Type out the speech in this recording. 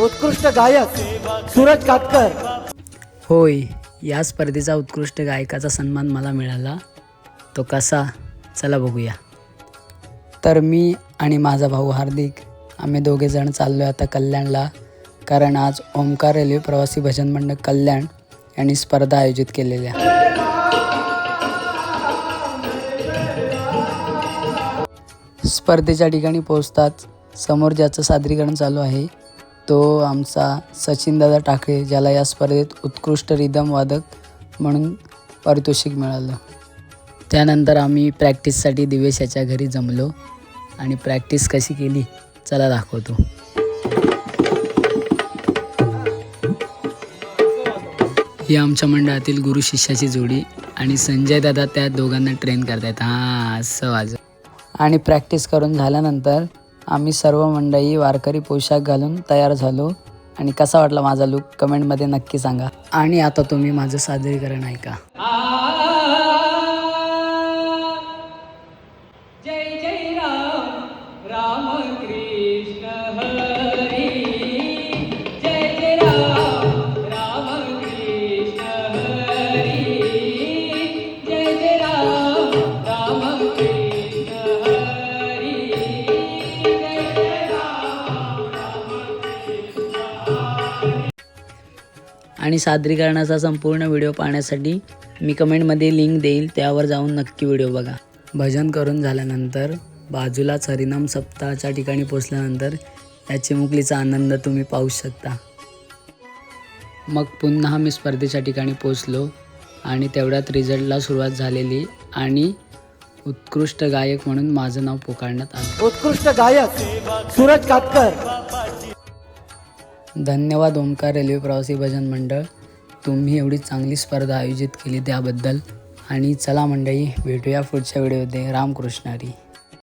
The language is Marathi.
उत्कृष्ट गायक सूरज कातकर। होय, या स्पर्धेचा उत्कृष्ट गायकाचा सन्मान मला मिळाला। तो कसा, चला बघूया। तर मी आणि माझा भाऊ हार्दिक आम्ही दोघे जण चाललो आता कल्याणला, कारण आज ओमकार रेल्वे प्रवासी भजन मंडळ कल्याण यांनी स्पर्धा आयोजित केलेल्या। स्पर्धेच्या ठिकाणी पोहोचताच समोर ज्याचं सादरीकरण चालू आहे तो आमचा सचिनदादा टाकळे, ज्याला या स्पर्धेत उत्कृष्ट रिदम वादक म्हणून पारितोषिक मिळालं। त्यानंतर आम्ही प्रॅक्टिससाठी दिवेश याच्या घरी जमलो आणि प्रॅक्टिस कशी केली चला दाखवतो। ही आमच्या मंडळातील गुरु शिष्याची जोडी आणि संजय दादा त्या दोघांना ट्रेन करतायत। असं वाजव। आणि प्रॅक्टिस करून झाल्यानंतर आम्ही सर्व मंडळी वारकरी पोशाख घालून तयार झालो। आणि कसा वाटला माझा लुक कमेंटमध्ये नक्की सांगा। आणि आता तुम्ही माझं सादरीकरण ऐका। जय जय राम राम कृष्ण हरी, जय जय राम राम कृष्ण हरी, जय जय राम राम कृष्ण हरी, जय जय राम राम कृष्ण हरी। आणि सादरीकरणाचा संपूर्ण व्हिडिओ पाहण्यासाठी मी कमेंटमध्ये लिंक देईल, त्यावर जाऊन नक्की व्हिडिओ बघा। भजन करून झाल्यानंतर बाजूलाच हरिनाम सप्ताहाच्या ठिकाणी पोचल्यानंतर या चिमुकलीचा आनंद तुम्ही पाहू शकता। मग पुन्हा मी स्पर्धेच्या ठिकाणी पोचलो आणि तेवढ्यात रिझल्टला सुरुवात झालेली आणि उत्कृष्ट गायक म्हणून माझं नाव पुकारण्यात आलं। उत्कृष्ट गायक सूरज कातकर। धन्यवाद ओमकार रेल्वे प्रवासी भजन मंडळ, तुम्ही एवढी चांगली स्पर्धा आयोजित केली त्याबद्दल। आणि चला मंडळी, भेटूया पुढच्या व्हिडिओमध्ये। रामकृष्ण हरी।